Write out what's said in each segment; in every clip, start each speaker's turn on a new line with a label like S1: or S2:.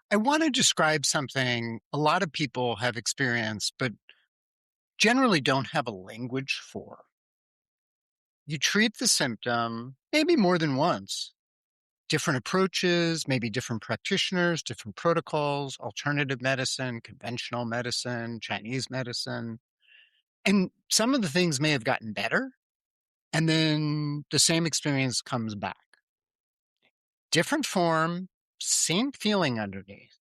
S1: I want to describe something a lot of people have experienced, but generally don't have a language for. You treat the symptom maybe more than once. Different approaches, maybe different practitioners, different protocols, alternative medicine, conventional medicine, Chinese medicine. And some of the things may have gotten better, and then the same experience comes back. Different form, same feeling underneath.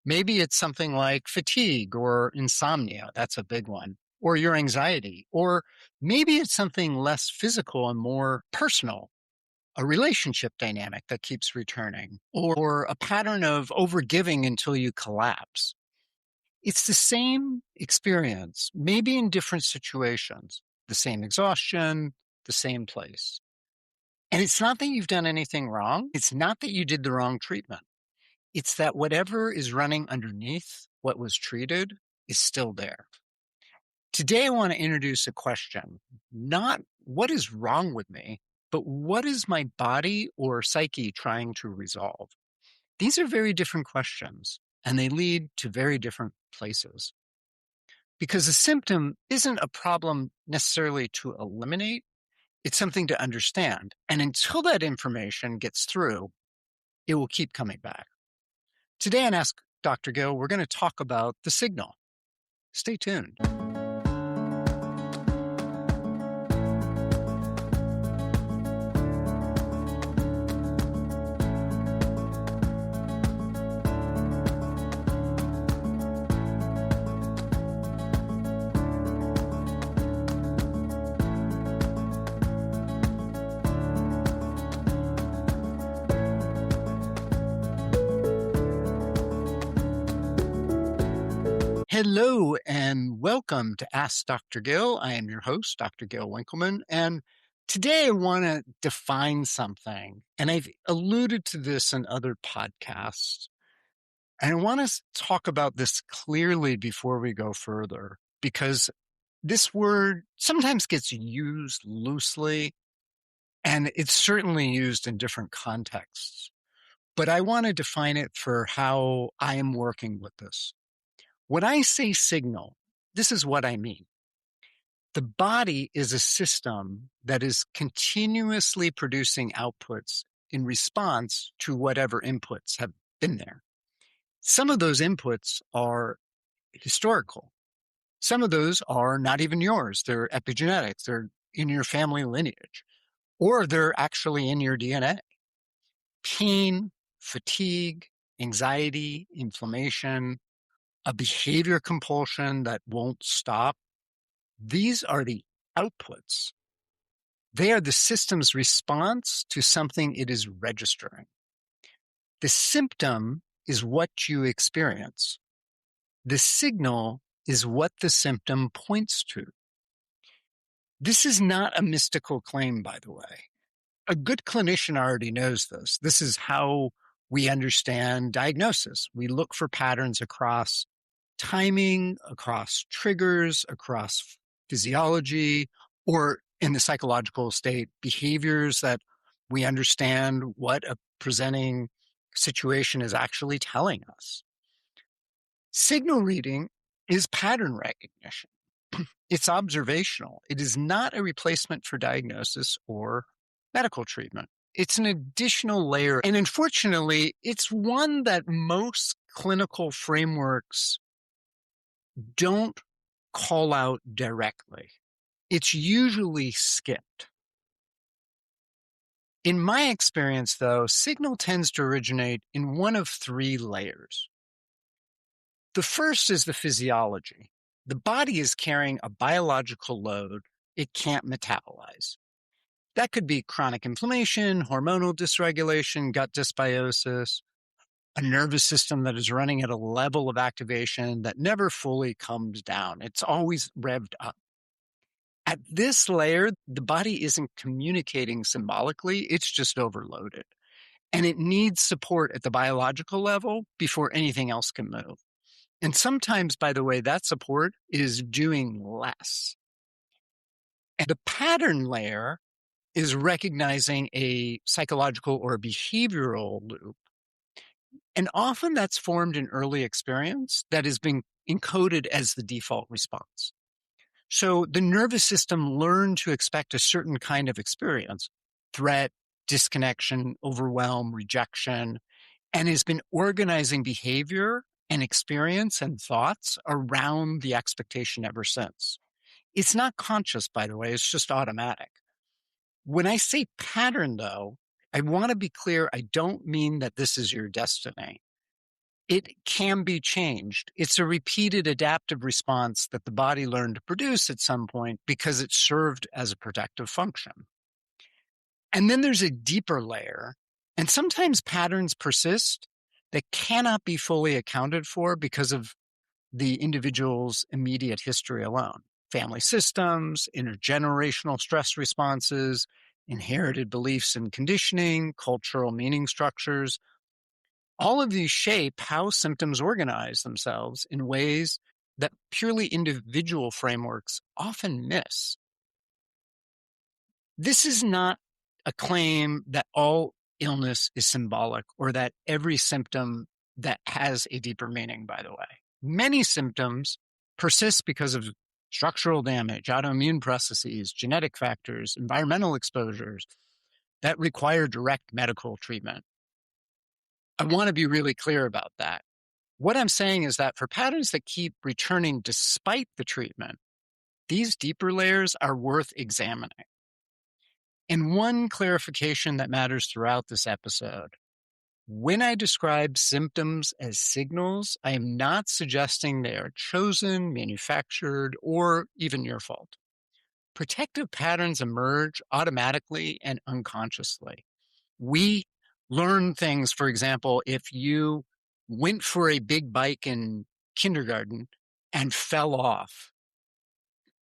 S1: Maybe it's something like fatigue or insomnia. That's a big one. Or your anxiety. Or maybe it's something less physical and more personal, a relationship dynamic that keeps returning, or a pattern of overgiving until you collapse. It's the same experience, maybe in different situations, the same exhaustion, the same place. And it's not that you've done anything wrong. It's not that you did the wrong treatment. It's that whatever is running underneath what was treated is still there. Today, I want to introduce a question, not what is wrong with me, but what is my body or psyche trying to resolve? These are very different questions, and they lead to very different places. Because a symptom isn't a problem necessarily to eliminate, it's something to understand. And until that information gets through, it will keep coming back. Today on Ask Dr. Gill, we're going to talk about the signal. Stay tuned. Hello and welcome to Ask Dr. Gill. I am your host, Dr. Gill Winkleman, and today I want to define something, and I've alluded to this in other podcasts, and I want to talk about this clearly before we go further, because this word sometimes gets used loosely, and it's certainly used in different contexts, but I want to define it for how I am working with this. When I say signal, this is what I mean. The body is a system that is continuously producing outputs in response to whatever inputs have been there. Some of those inputs are historical. Some of those are not even yours. They're epigenetics. They're in your family lineage, or they're actually in your DNA. Pain, fatigue, anxiety, inflammation, a behavior compulsion that won't stop. These are the outputs. They are the system's response to something it is registering. The symptom is what you experience. The signal is what the symptom points to. This is not a mystical claim, by the way. A good clinician already knows this. This is how we understand diagnosis. We look for patterns across timing, across triggers, across physiology, or in the psychological state, behaviors that we understand what a presenting situation is actually telling us. Signal reading is pattern recognition. It's observational. It is not a replacement for diagnosis or medical treatment. It's an additional layer. And unfortunately, it's one that most clinical frameworks don't call out directly. It's usually skipped. In my experience, though, signal tends to originate in one of three layers. The first is the physiology. The body is carrying a biological load it can't metabolize. That could be chronic inflammation, hormonal dysregulation, gut dysbiosis, a nervous system that is running at a level of activation that never fully comes down. It's always revved up. At this layer, the body isn't communicating symbolically, it's just overloaded. And it needs support at the biological level before anything else can move. And sometimes, by the way, that support is doing less. And the pattern layer is recognizing a psychological or behavioral loop. And often that's formed in early experience that has been encoded as the default response. So the nervous system learned to expect a certain kind of experience: threat, disconnection, overwhelm, rejection, and has been organizing behavior and experience and thoughts around the expectation ever since. It's not conscious, by the way, it's just automatic. When I say pattern, though, I want to be clear, I don't mean that this is your destiny. It can be changed. It's a repeated adaptive response that the body learned to produce at some point because it served as a protective function. And then there's a deeper layer, and sometimes patterns persist that cannot be fully accounted for because of the individual's immediate history alone. Family systems, intergenerational stress responses, inherited beliefs and conditioning, cultural meaning structures. All of these shape how symptoms organize themselves in ways that purely individual frameworks often miss. This is not a claim that all illness is symbolic or that every symptom that has a deeper meaning, by the way. Many symptoms persist because of structural damage, autoimmune processes, genetic factors, environmental exposures that require direct medical treatment. I want to be really clear about that. What I'm saying is that for patterns that keep returning despite the treatment, these deeper layers are worth examining. And one clarification that matters throughout this episode: when I describe symptoms as signals, I am not suggesting they are chosen, manufactured, or even your fault. Protective patterns emerge automatically and unconsciously. We learn things, for example, if you went for a big bike in kindergarten and fell off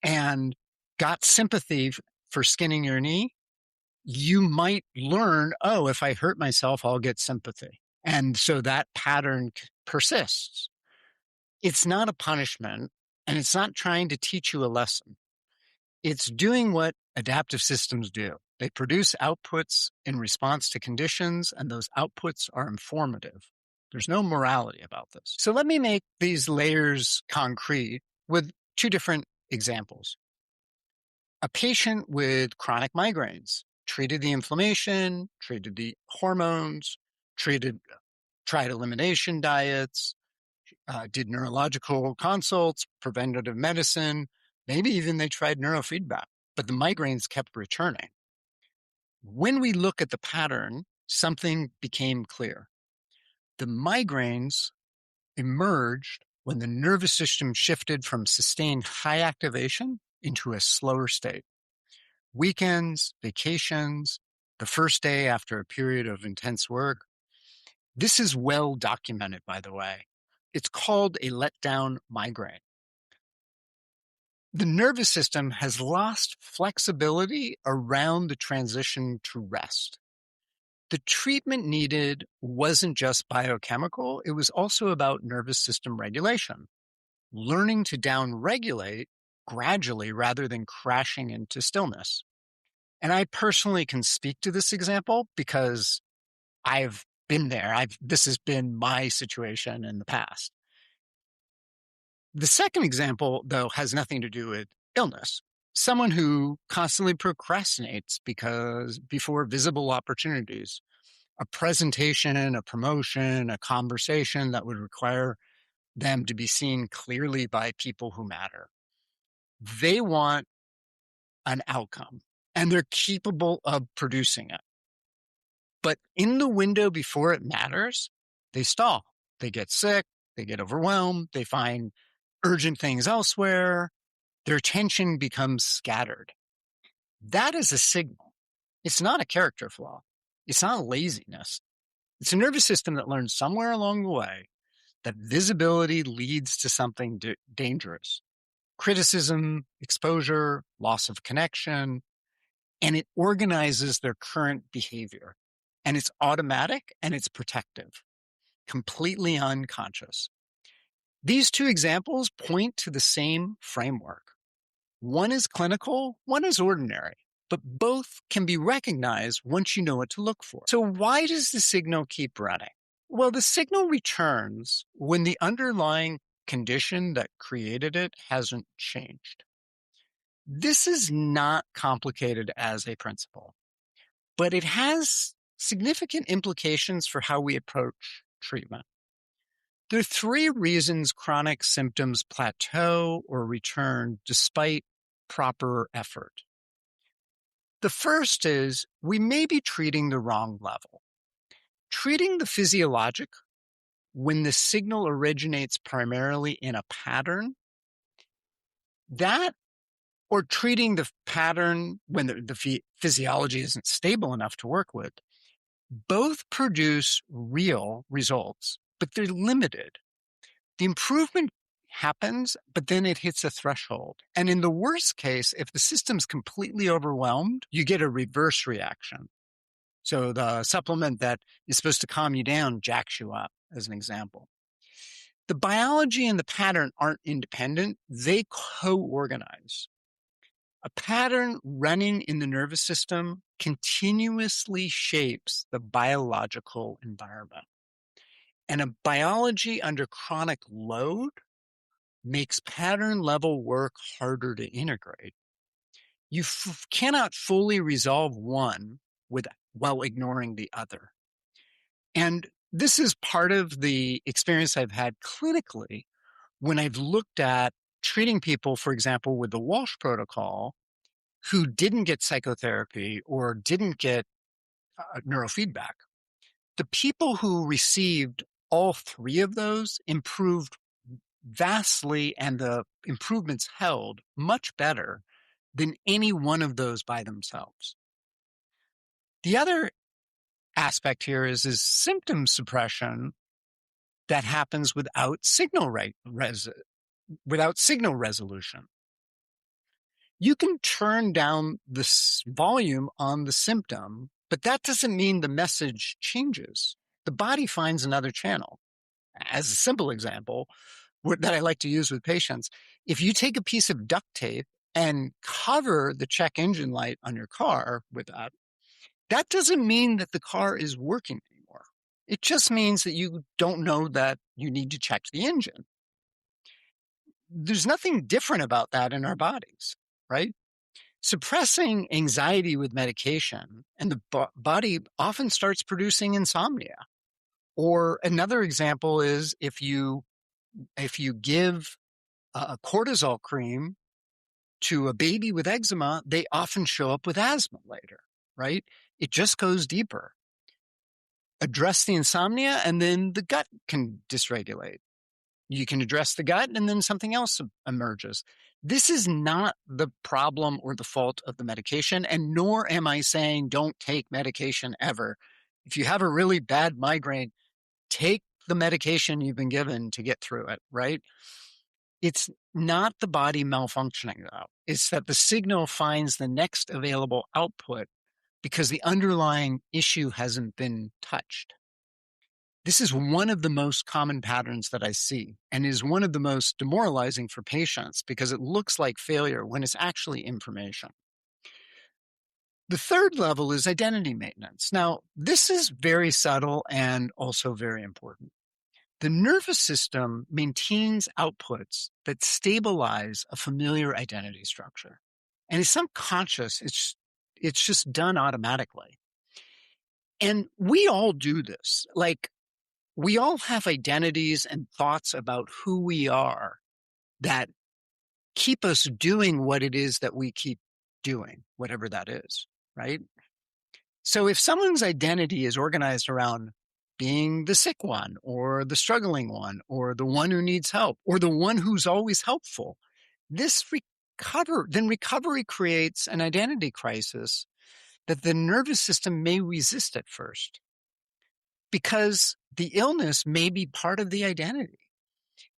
S1: and got sympathy for skinning your knee, you might learn, oh, if I hurt myself, I'll get sympathy. And so that pattern persists. It's not a punishment, and it's not trying to teach you a lesson. It's doing what adaptive systems do. They produce outputs in response to conditions, and those outputs are informative. There's no morality about this. So let me make these layers concrete with two different examples. A patient with chronic migraines treated the inflammation, treated the hormones, tried elimination diets, did neurological consults, preventative medicine, maybe even they tried neurofeedback, but the migraines kept returning. When we look at the pattern, something became clear. The migraines emerged when the nervous system shifted from sustained high activation into a slower state. Weekends, vacations, the first day after a period of intense work. This is well documented, by the way. It's called a letdown migraine. The nervous system has lost flexibility around the transition to rest. The treatment needed wasn't just biochemical, it was also about nervous system regulation, learning to downregulate gradually rather than crashing into stillness. And I personally can speak to this example because I've been there. This has been my situation in the past. The second example, though, has nothing to do with illness. Someone who constantly procrastinates because before visible opportunities, a presentation, a promotion, a conversation that would require them to be seen clearly by people who matter. They want an outcome, and they're capable of producing it. But in the window before it matters, they stall. They get sick, they get overwhelmed, they find urgent things elsewhere, their attention becomes scattered. That is a signal. It's not a character flaw. It's not laziness. It's a nervous system that learned somewhere along the way that visibility leads to something dangerous. Criticism, exposure, loss of connection, and it organizes their current behavior. And it's automatic and it's protective, completely unconscious. These two examples point to the same framework. One is clinical, one is ordinary, but both can be recognized once you know what to look for. So why does the signal keep running? Well, the signal returns when the underlying condition that created it hasn't changed. This is not complicated as a principle, but it has significant implications for how we approach treatment. There are three reasons chronic symptoms plateau or return despite proper effort. The first is we may be treating the wrong level. Treating the physiologic when the signal originates primarily in a pattern, that or treating the pattern when the physiology isn't stable enough to work with, both produce real results, but they're limited. The improvement happens, but then it hits a threshold. And in the worst case, if the system's completely overwhelmed, you get a reverse reaction. So the supplement that is supposed to calm you down jacks you up, as an example. The biology and the pattern aren't independent. They co-organize. A pattern running in the nervous system continuously shapes the biological environment. And a biology under chronic load makes pattern level work harder to integrate. You cannot fully resolve one while ignoring the other. And this is part of the experience I've had clinically when I've looked at treating people, for example, with the Walsh protocol, who didn't get psychotherapy or didn't get neurofeedback. The people who received all three of those improved vastly, and the improvements held much better than any one of those by themselves. The other aspect here is symptom suppression that happens without signal resolution. You can turn down the volume on the symptom, but that doesn't mean the message changes. The body finds another channel. As a simple example that I like to use with patients, if you take a piece of duct tape and cover the check engine light on your car with that, that doesn't mean that the car is working anymore. It just means that you don't know that you need to check the engine. There's nothing different about that in our bodies, right? Suppressing anxiety with medication, and the body often starts producing insomnia. Or another example is if you give a cortisol cream to a baby with eczema, they often show up with asthma later, right? It just goes deeper. Address the insomnia, and then the gut can dysregulate. You can address the gut, and then something else emerges. This is not the problem or the fault of the medication, and nor am I saying don't take medication ever. If you have a really bad migraine, take the medication you've been given to get through it, right? It's not the body malfunctioning, though. It's that the signal finds the next available output because the underlying issue hasn't been touched. This is one of the most common patterns that I see, and is one of the most demoralizing for patients because it looks like failure when it's actually information. The third level is identity maintenance. Now, this is very subtle and also very important. The nervous system maintains outputs that stabilize a familiar identity structure. And it's subconscious. It's just done automatically. And we all do this. Like, we all have identities and thoughts about who we are that keep us doing what it is that we keep doing, whatever that is, right? So if someone's identity is organized around being the sick one, or the struggling one, or the one who needs help, or the one who's always helpful, then recovery creates an identity crisis that the nervous system may resist at first, because the illness may be part of the identity.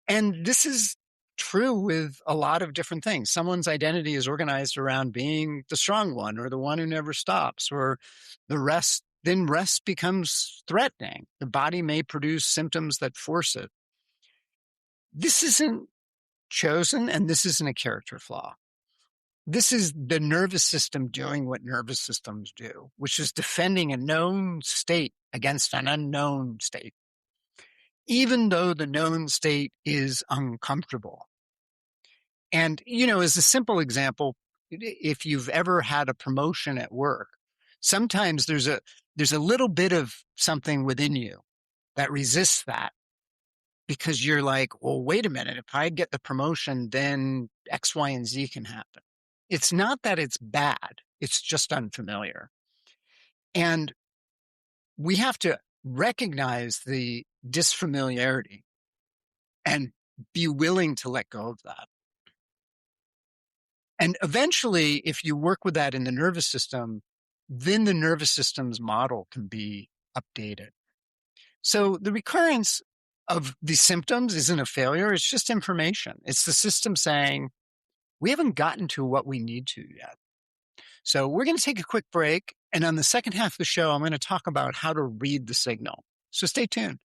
S1: And this is true with a lot of different things. Someone's identity is organized around being the strong one, or the one who never stops, or rest becomes threatening. The body may produce symptoms that force it. This isn't chosen, and this isn't a character flaw. This is the nervous system doing what nervous systems do, which is defending a known state against an unknown state. even though the known state is uncomfortable. And, as a simple example, if you've ever had a promotion at work, sometimes there's a little bit of something within you that resists that because you're like, well, wait a minute, if I get the promotion, then X, Y, and Z can happen. It's not that it's bad, it's just unfamiliar. And we have to recognize the disfamiliarity and be willing to let go of that. And eventually, if you work with that in the nervous system, then the nervous system's model can be updated. So the recurrence of these symptoms isn't a failure. It's just information. It's the system saying, we haven't gotten to what we need to yet. So we're going to take a quick break. And on the second half of the show, I'm going to talk about how to read the signal. So stay tuned.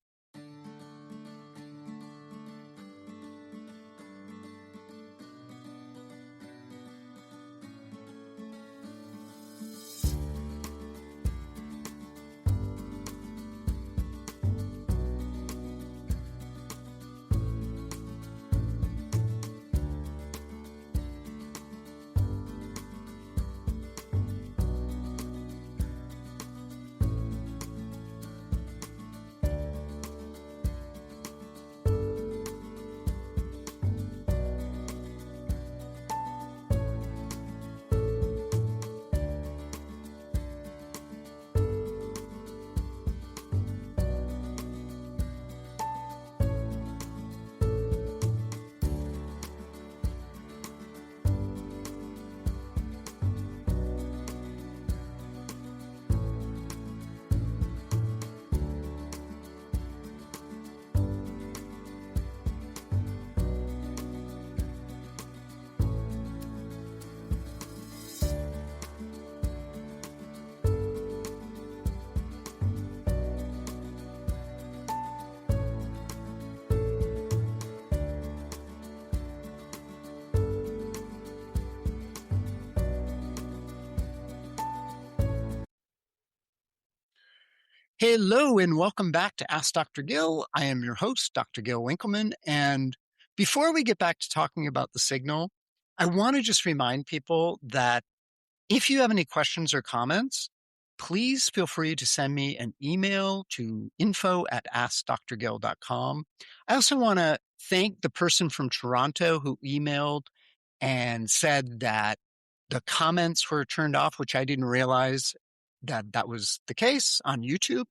S1: Hello and welcome back to Ask Dr. Gil. I am your host, Dr. Gil Winkleman. And before we get back to talking about the signal, I want to just remind people that if you have any questions or comments, please feel free to send me an email to info@askdrgil.com. I also want to thank the person from Toronto who emailed and said that the comments were turned off, which I didn't realize that was the case on YouTube.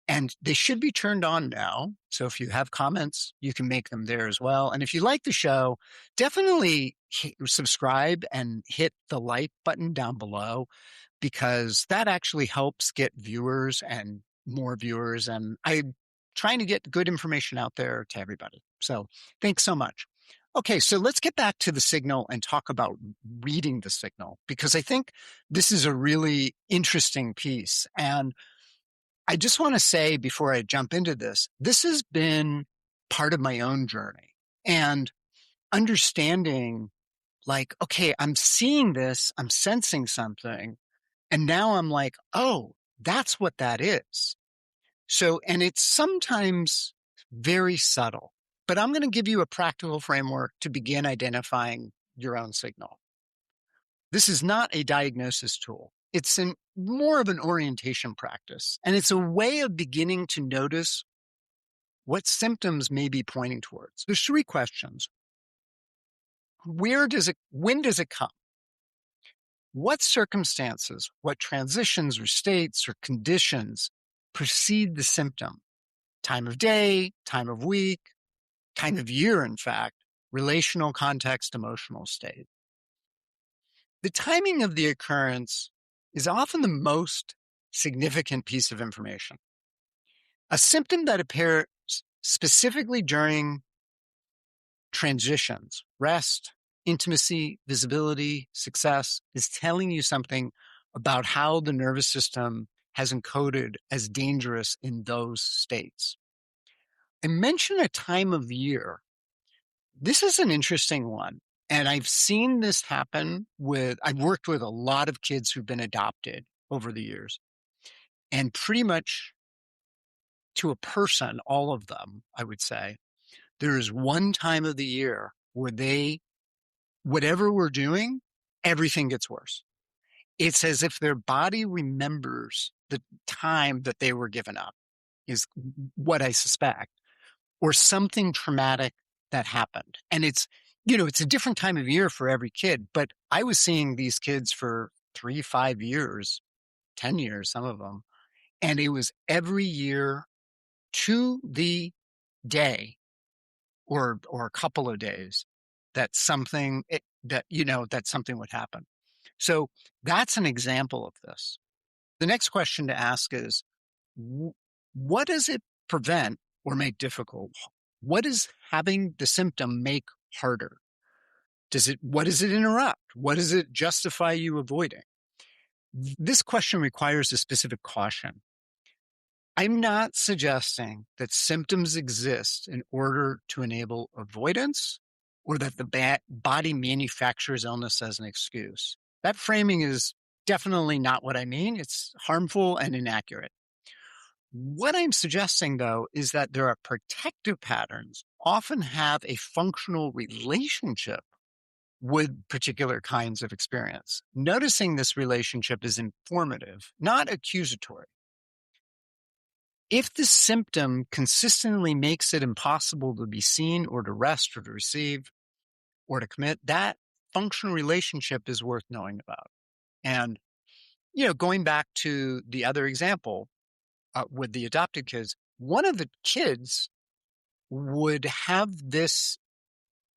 S1: And they should be turned on now. So if you have comments, you can make them there as well. And if you like the show, definitely subscribe and hit the like button down below, because that actually helps get viewers and more viewers. And I'm trying to get good information out there to everybody. So thanks so much. Okay, so let's get back to the signal and talk about reading the signal, because I think this is a really interesting piece. And I just want to say before I jump into this, this has been part of my own journey and understanding like, okay, I'm seeing this, I'm sensing something, and now I'm like, oh, that's what that is. So, and it's sometimes very subtle, but I'm going to give you a practical framework to begin identifying your own signal. This is not a diagnosis tool. It's more of an orientation practice, and it's a way of beginning to notice what symptoms may be pointing towards. There's three questions. When does it come? What circumstances, what transitions or states or conditions precede the symptom? Time of day, time of week, time of year, in fact, relational context, emotional state. The timing of the occurrence is often the most significant piece of information. A symptom that appears specifically during transitions, rest, intimacy, visibility, success, is telling you something about how the nervous system has encoded as dangerous in those states. I mentioned a time of year. This is an interesting one. And I've seen this happen I've worked with a lot of kids who've been adopted over the years. And pretty much to a person, all of them, I would say, there is one time of the year where whatever we're doing, everything gets worse. It's as if their body remembers the time that they were given up, is what I suspect, or something traumatic that happened. And it's a different time of year for every kid, but I was seeing these kids for 3, 5 years, 10 years, some of them. And it was every year to the day or a couple of days that that something would happen. So that's an example of this. The next question to ask is, what does it prevent or make difficult? What does having the symptom make harder? What does it interrupt? What does it justify you avoiding? This question requires a specific caution. I'm not suggesting that symptoms exist in order to enable avoidance or that the body manufactures illness as an excuse. That framing is definitely not what I mean. It's harmful and inaccurate. What I'm suggesting, though, is that there are protective patterns often have a functional relationship with particular kinds of experience. Noticing this relationship is informative, not accusatory. If the symptom consistently makes it impossible to be seen or to rest or to receive or to commit, that functional relationship is worth knowing about. And, going back to the other example with the adopted kids, one of the kids would have this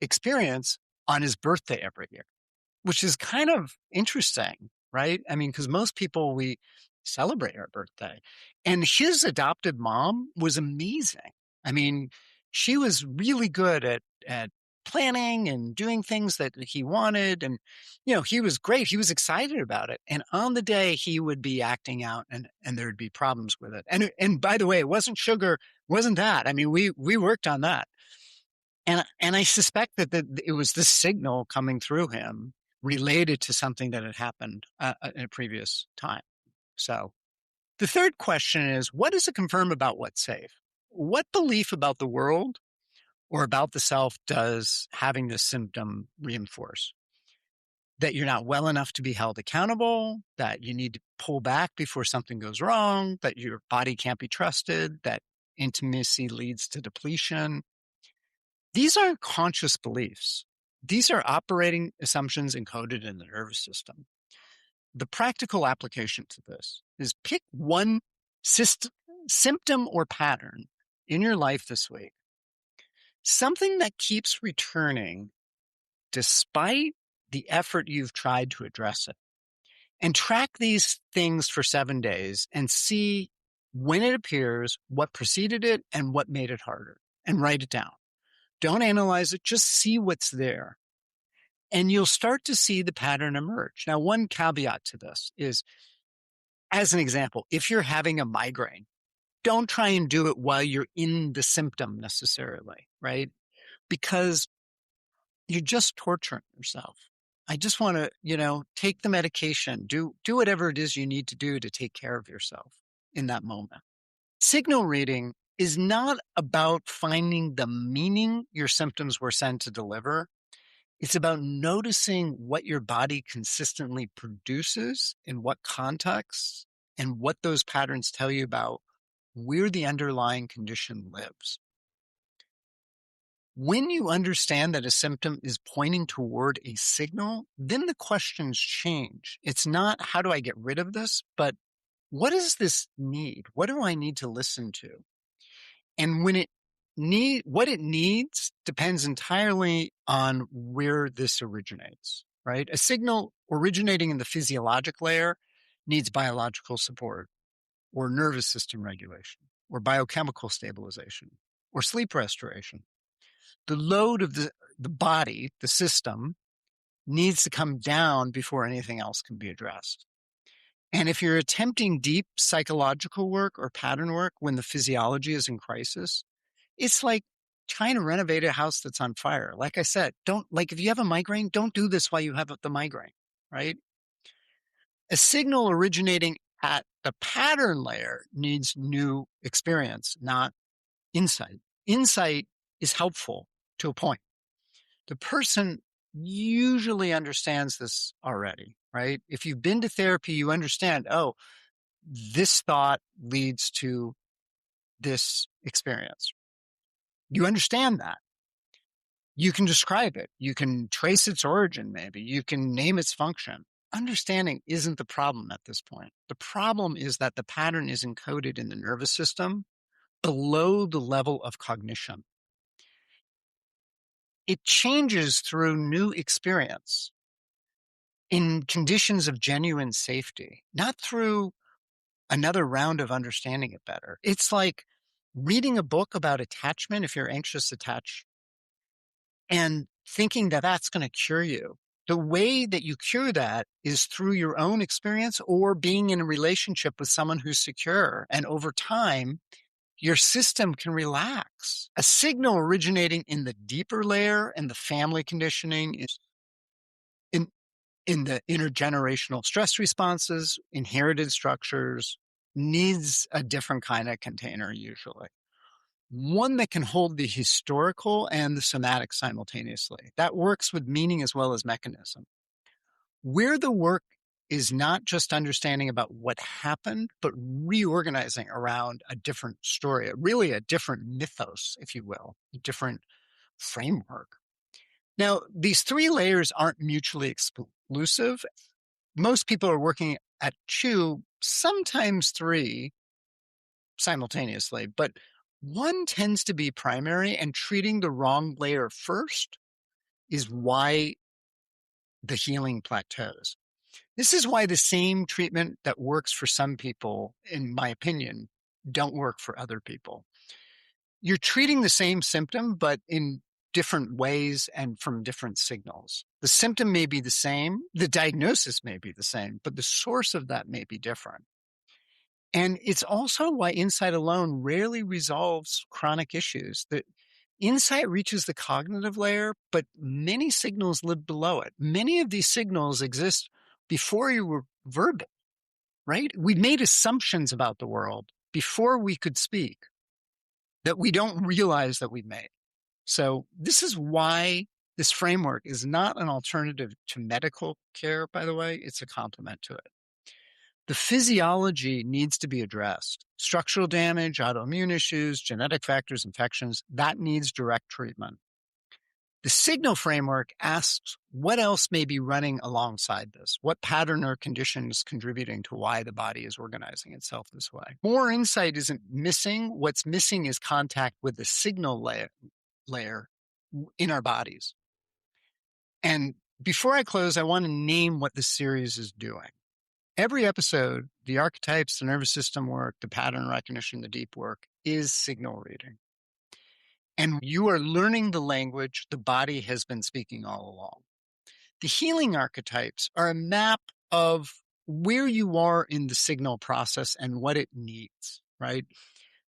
S1: experience on his birthday every year, which is kind of interesting, right? I mean, because most people, we celebrate our birthday. And his adopted mom was amazing. I mean, she was really good at planning and doing things that he wanted. And, he was great. He was excited about it. And on the day he would be acting out and there'd be problems with it. And by the way, it wasn't sugar, wasn't that. I mean, we worked on that. And I suspect that it was this signal coming through him related to something that had happened in a previous time. So the third question is, what does it confirm about what's safe? What belief about the world or about the self does having this symptom reinforce? That you're not well enough to be held accountable, that you need to pull back before something goes wrong, that your body can't be trusted, that intimacy leads to depletion. These aren't conscious beliefs. These are operating assumptions encoded in the nervous system. The practical application to this is pick one symptom or pattern in your life this week, something that keeps returning despite the effort you've tried to address it, and track these things for 7 days and see when it appears, what preceded it, and what made it harder, and write it down. Don't analyze it, just see what's there. And you'll start to see the pattern emerge. Now, one caveat to this is, as an example, if you're having a migraine, don't try and do it while you're in the symptom necessarily, right? Because you're just torturing yourself. I just want to, take the medication, do whatever it is you need to do to take care of yourself in that moment. Signal reading is not about finding the meaning your symptoms were sent to deliver. It's about noticing what your body consistently produces in what contexts and what those patterns tell you about where the underlying condition lives. When you understand that a symptom is pointing toward a signal, then the questions change. It's not, how do I get rid of this? But what does this need? What do I need to listen to? And what it needs depends entirely on where this originates, right? A signal originating in the physiologic layer needs biological support or nervous system regulation or biochemical stabilization or sleep restoration. The load of the body, the system, needs to come down before anything else can be addressed. And if you're attempting deep psychological work or pattern work when the physiology is in crisis, it's like trying to renovate a house that's on fire. Like I said, if you have a migraine, don't do this while you have the migraine, right? A signal originating At the pattern layer needs new experience, not insight. Insight is helpful to a point. The person usually understands this already, right? If you've been to therapy, you understand, oh, this thought leads to this experience. You understand that. You can describe it. You can trace its origin, maybe. You can name its function. Understanding isn't the problem at this point. The problem is that the pattern is encoded in the nervous system below the level of cognition. It changes through new experience in conditions of genuine safety, not through another round of understanding it better. It's like reading a book about attachment if you're anxious attached and thinking that that's going to cure you. The way that you cure that is through your own experience or being in a relationship with someone who's secure. And over time, your system can relax. A signal originating in the deeper layer and the family conditioning is in the intergenerational stress responses, inherited structures, needs a different kind of container usually. One that can hold the historical and the somatic simultaneously. That works with meaning as well as mechanism. Where the work is not just understanding about what happened, but reorganizing around a different story, really a different mythos, if you will, a different framework. Now, these three layers aren't mutually exclusive. Most people are working at two, sometimes three simultaneously, but one tends to be primary, and treating the wrong layer first is why the healing plateaus. This is why the same treatment that works for some people, in my opinion, don't work for other people. You're treating the same symptom, but in different ways and from different signals. The symptom may be the same, the diagnosis may be the same, but the source of that may be different. And it's also why insight alone rarely resolves chronic issues. That insight reaches the cognitive layer, but many signals live below it. Many of these signals exist before you were verbal, right? We made assumptions about the world before we could speak that we don't realize that we've made. So this is why this framework is not an alternative to medical care, by the way. It's a complement to it. The physiology needs to be addressed. Structural damage, autoimmune issues, genetic factors, infections, that needs direct treatment. The signal framework asks what else may be running alongside this? What pattern or condition is contributing to why the body is organizing itself this way? More insight isn't missing. What's missing is contact with the signal layer in our bodies. And before I close, I want to name what this series is doing. Every episode, the archetypes, the nervous system work, the pattern recognition, the deep work is signal reading. And you are learning the language the body has been speaking all along. The healing archetypes are a map of where you are in the signal process and what it needs, right?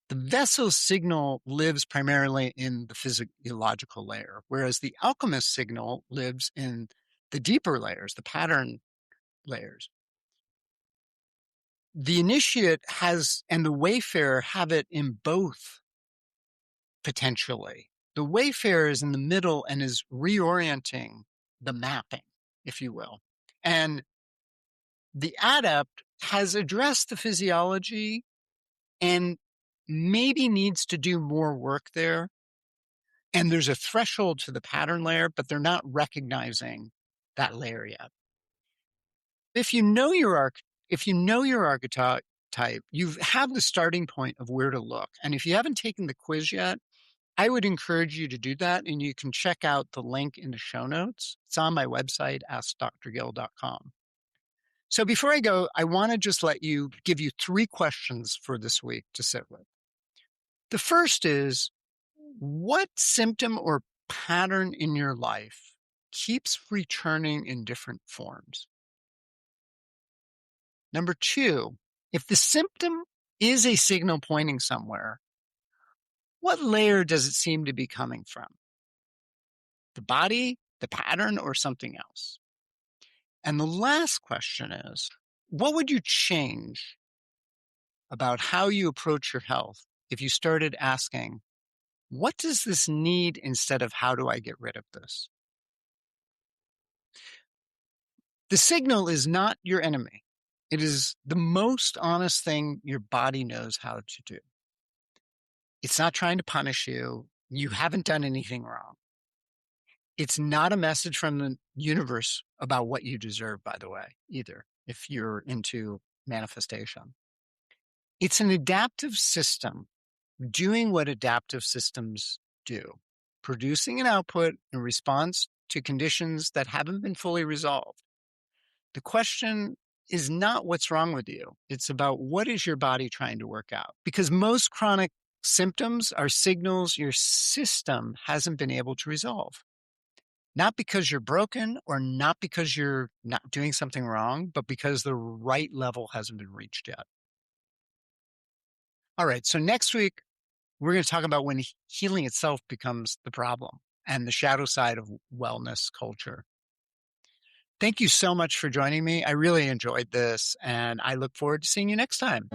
S1: The vessel signal lives primarily in the physiological layer, whereas the alchemist signal lives in the deeper layers, the pattern layers. The initiate has, and the wayfarer have it in both potentially. The wayfarer is in the middle and is reorienting the mapping, if you will. And the adept has addressed the physiology and maybe needs to do more work there. And there's a threshold to the pattern layer, but they're not recognizing that layer yet. If you know your archetype, you have the starting point of where to look. And if you haven't taken the quiz yet, I would encourage you to do that. And you can check out the link in the show notes. It's on my website, AskDrGil.com. So before I go, I want to just give you 3 questions for this week to sit with. The first is, what symptom or pattern in your life keeps returning in different forms? Number 2, if the symptom is a signal pointing somewhere, what layer does it seem to be coming from? The body, the pattern, or something else? And the last question is, what would you change about how you approach your health if you started asking, what does this need instead of how do I get rid of this? The signal is not your enemy. It is the most honest thing your body knows how to do. It's not trying to punish you. You haven't done anything wrong. It's not a message from the universe about what you deserve, by the way, either, if you're into manifestation. It's an adaptive system doing what adaptive systems do, producing an output in response to conditions that haven't been fully resolved. The question is not what's wrong with you. It's about what is your body trying to work out? Because most chronic symptoms are signals your system hasn't been able to resolve. Not because you're broken or not because you're not doing something wrong, but because the right level hasn't been reached yet. All right. So next week, we're going to talk about when healing itself becomes the problem and the shadow side of wellness culture. Thank you so much for joining me. I really enjoyed this, and I look forward to seeing you next time.